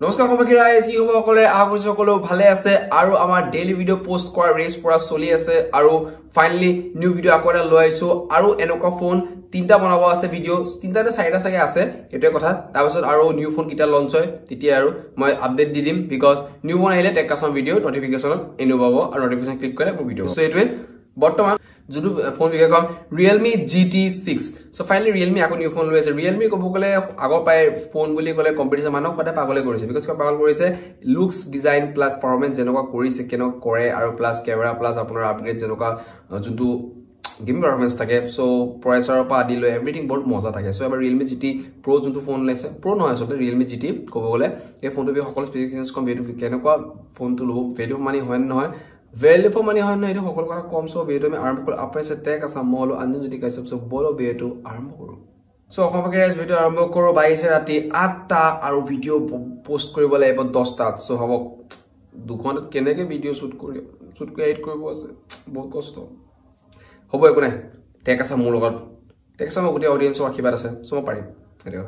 নমস্কাৰ সবাইকে ৰাইজ কি হ'ব সকলে আশা সকলো ভালে আছে আৰু আমাৰ ডেইলি ভিডিও পোষ্ট কৰা ৰেস পৰা চলি আছে আৰু ফাইনালি নিউ ভিডিও আকৌ এটা লৈ আইছো আৰু এনেকুৱা ফোন তিনটা বনাব আছে ভিডিও তিনটা নে চাৰিটা চাগে আছে এটোই কথা তাৰ পিছত আৰু নিউ ফোন কিটা লঞ্চ হয় তেতিয়া আৰু মই আপডেট দি দিম বিকজ নিউ ফোন আহিলে টেক কাছম ভিডিও নটিফিকেশনত এনো পাব আৰু নটিফিকেশন ক্লিক কৰিলে মোৰ ভিডিও সো এটোই বৰ্তমান যুদু ফোন বিকে কম Realme GT6 so finally Realme আকৌ নিউ ফোন লৈ আছে Realme কব গলে আগৰ পাই ফোন বুলি কলে কম্পিটিশন মানুহ খতে পাগলে কৰিছে বিকজ পাগল কৰিছে লুকস ডিজাইন প্লাস পাৰফৰম্যান্স যেনকা কৰিছে কেন কৰে আৰু প্লাস ক্যামেৰা প্লাস আপোনাৰ আপগ্ৰেড যেনকা যুদু গেমিং পাৰফৰম্যান্স থাকে সো প্ৰচেসৰৰ পৰা আদি লৈ এভৰিথিং বহুত মজা থাকে সো এবাৰ Realme GT Pro যুদু ফোন লৈছে Pro নহয় আসলে Realme GT কব গলে এই ফোনটো বি সকলো স্পেসিফিকেশনস কম ভিডিও কেনকা ফোনটো লব ভিডিও মানি হয় নহয় value for money হয় না এটা সকল কথা কম সো ভিডিও আমি আৰম্ভ কৰি আপৰে টেক আছে মল আনজন যদি কাইছে সব বলো ভিডিও আৰম্ভ কৰো সো অসমকে গাইজ ভিডিও আৰম্ভ কৰো 22 ৰাতি 8টা আৰু ভিডিও পোষ্ট কৰিব লাগিব 10টা সো হ'ব দুখনত কেনেকে ভিডিও শুট কৰি এডিট কৰিব আছে বহুত কষ্ট হ'ব একো নাই টেক আছে মোৰ লগত টেক আছে মই গোটেই অডিয়েন্সৰ আশীৰ্বাদ আছে সো মই পাৰিম সেইটো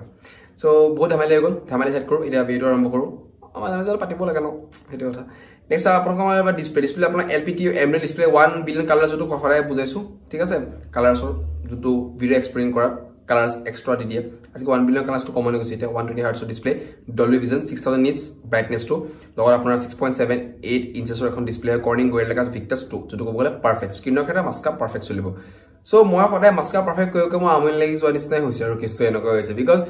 সো বহুত ধমালি হৈ গল ধমালি সেট কৰো এটা ভিডিও আৰম্ভ কৰো আমাৰ জানো পাতিব লাগে ন সেইটো কথা নেক্সট আপোনাক মই ডিসপ্লে আপোনাৰ LPTU AMOLED display 1 billion colour যটো খৰাই বুজাইছো ঠিক আছে কালাৰছৰ যটো ভিডিও এক্সপেৰিয়েন্স কৰা কালাৰছ এক্সট্ৰা দি দিয়ে আজি 1 বিলিয়ন কালাৰছ টু কমন গৈছে এটা 120 হাৰ্টছৰ display Dolby Vision 6000 nits brightness টু লগত আপোনাৰ 6.78 ইঞ্চেছৰ এখন display Corning Gorilla glass Victus 2 যটো ক'ব গলে পাৰফেক্ট স্ক্ৰিনৰ ক্ষেত্ৰত মাস্কা পাৰফেক্ট চলিব সো মই সদায় মাস্কা পাৰফেক্ট কৈ মই আমনি লাগি যোৱা নিচিনাই হৈছে আৰু কেছটো এনেকুৱা হৈছে বিকজ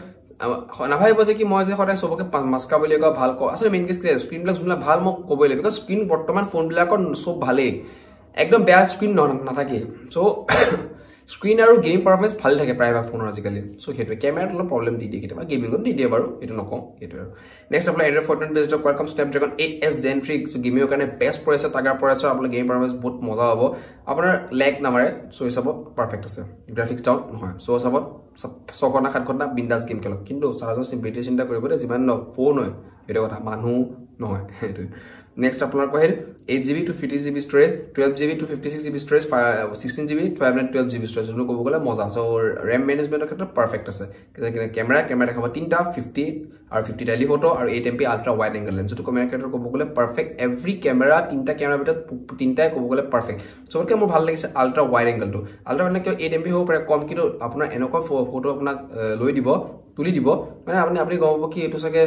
নাভাই বজে কি মই যে সদায় সবকে মাস্কা বুলি কয় ভাল ক আসলে মেইন কেছ স্ক্ৰিন বিলাক জুমলা ভাল মোক কবই লাগে বিকজ স্ক্ৰিন বৰ্তমান ফোন বিলাকৰ সব ভালে একদম বেয়া স্ক্ৰিন নাথাকে সো স্ক্ৰিন আৰু গেম পাৰফৰম্যান্স ভাল থাকে প্ৰায় ভাগ ফোনৰ আজিকালি সো হেতু ক্যামেৰাত অলপ প্ৰবলেম দি দিয়ে কেতিয়াবা গেমিংত দি দিয়ে বাৰু এটো নকম এটো আৰু নেক্সট আপোনাৰ Android 14 based Qualcomm Snapdragon 8s Gen 3 so গেমিংৰ কাৰণে বেষ্ট প্ৰচেছৰ তাগাৰ প্ৰচেছৰ আপোনাৰ গেম পাৰফৰম্যান্স বহুত মজা হ'ব আপোনাৰ লেগ নামাৰে সো হিচাপত পাৰফেক্ট আছে গ্ৰাফিক্স ডাউন নহয় সো হিচাপত 6 ঘণ্টা 7 ঘণ্টা বিন্দাস গেম খেলক কিন্তু চাৰ্জৰ সিম্পলিটি চিন্তা কৰিব দে যিমান ন ফোন হয় এটো কথা মানুহ নহয় এটো next আপনার কহেল 8GB to 50GB storage 12GB to 56GB storage 16GB 12GB storage জন্য কব গলে মজা সো RAM ম্যানেজমেন্টৰ ক্ষেত্ৰত পাৰফেক্ট আছে ক্যামেৰা দেখাব 3টা 50 আৰু 50 টেলিফটো আৰু 8MP ultra wide angle lens যেটো ক্যামেৰা ক্ষেত্ৰত কব গলে পাৰফেক্ট এভৰি ক্যামেৰা 3টা ক্যামেৰা ভিতৰত 3টাই কব গলে পাৰফেক্ট সবকে মোৰ ভাল লাগিছে আল্ট্ৰা ওয়াইড এংগলটো আল্ট্ৰা মানে 8MP হ'ব পাৰে কম কিন্তু আপোনাৰ এনেকুৱা ফটো আপোনাক লৈ দিব তুলি দিব মানে আপুনি গম পাব কি এটো সকে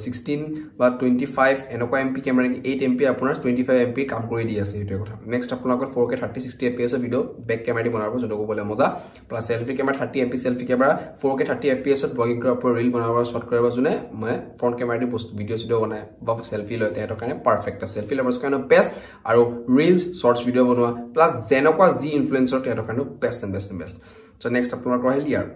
16 বা 25 এনেকুৱা MP ক্যামেৰা 8MP আপোনাৰ 25MP কাম কৰি দি আছে এটো কথা নেক্সট আপোনালোকৰ 4K 30-60 fps video back camera দি বনাব যেটো ক'বলে মজা plus selfie camera 30MP selfie camera 4K 30 fps ত ব্লগিং কৰাৰ পৰা ৰীল বনাব শট কৰিব জুনে মানে ফ্ৰন্ট ক্যামেৰা দি ভিডিও বনায় বা সেলফি লয় তেহেতৰ কাৰণে পাৰফেক্ট আছে সেলফি লাভাৰ্স কাৰণে বেষ্ট আৰু ৰীলছ শৰ্টছ ভিডিও বনোৱা প্লাস যেনকুৱা জি ইনফ্লুয়েন্সাৰ তেহেতৰ কাৰণে বেষ্ট সো নেক্সট আপোনালোকৰ আহিল ইয়াৰ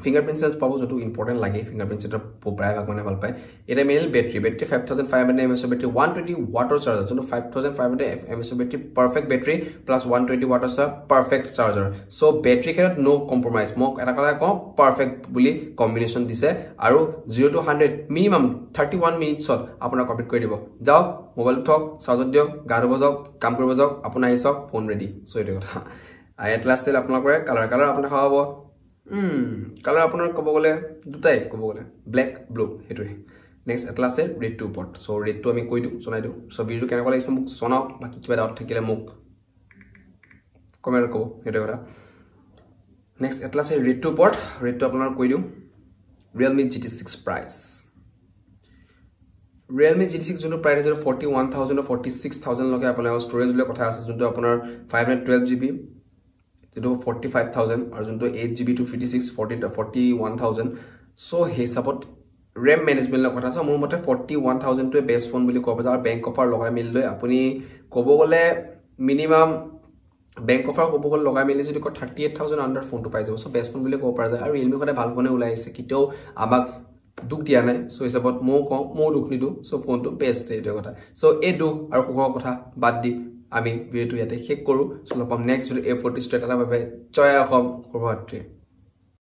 fingerprint sensor পাবো যেটো ইম্পৰ্টেন্ট লাগে fingerprint sensor প্ৰায় ভাগ মানে ভাল পায় এটা মেইন বেটাৰি 5500 mAh বেটাৰি 120 ওয়াটৰ চাৰ্জাৰ যেটো 5500 mAh battery perfect battery plus 120 ওয়াটৰ পাৰফেক্ট চাৰ্জাৰ সো বেটাৰি ক্ষেত্ৰত নো কম্প্ৰমাইজ মোক এটা কথা কম পাৰফেক্ট বুলি কম্বিনেশন দিছে আৰু 0 to 100 মিনিমাম 31 মিনিটছত আপোনাৰ কমপ্লিট কৰি দিব যাও মোবাইল থক চাৰ্জাৰ দিও গাড় বজাওক কাম কৰিব যাওক আপোনাৰ হিচাপ ফোন ৰেডি সো এটো কথা এটলাস সেল আপোনালোকৰ কালাৰ আপোনাৰ খাওয়াব কালাৰ আপোনাৰ কব গলে দুটাই কব গলে ব্ল্যাক ব্লু হেতুই নেক্সট এটলাসে ৰেড টু পট সো ৰেড টু আমি কৈ দিও জনাই দিও সো ভিডিও কেনেকুৱা লাগিছে মোক জনাও বাকি কিবা ডাউট থাকিলে মোক কমেন্ট কব হেতু কথা নেক্সট এটলাসে ৰেড টু পট ৰেড টু আপোনাৰ কৈ দিও Realme GT6 price Realme GT6 যোনটো প্ৰাইস 41000 or 46000 লগে আপোনাৰ ষ্টৰেজ লৈ কথা আছে যোনটো আপোনাৰ 512GB যেটো 45000 আৰু যোনটো 8GB to 41000 সো হিচাপত RAM ম্যানেজমেন্টৰ কথা আছে মোৰ মতে 41000 টো বেষ্ট ফোন বুলি ক'ব যায় আৰু বেংক অফাৰ লগাই মিল লৈ আপুনি ক'ব গলে মিনিমাম বেংক অফাৰ ক'ব গলে লগাই মিলি যদি 38000 আন্ডাৰ ফোনটো পাই যাব সো বেষ্ট ফোন বুলি ক'ব পৰা যায় আৰু Realme খনে ভাল ফোনে ওলাই আছে কিটো আমাক দুখ দিয়া নাই সো হিচাপত মো দুখ নিদু সো ফোনটো বেষ্ট এটো কথা সো এই দুখ আৰু সুখৰ কথা বাদ দি আমি ভিডিওটো ইয়াতে শেষ কৰো সো লপম নেক্সট ভিডিও এ প্ৰতিষ্ঠা এটা বাবে জয় অসম শুভৰাত্ৰি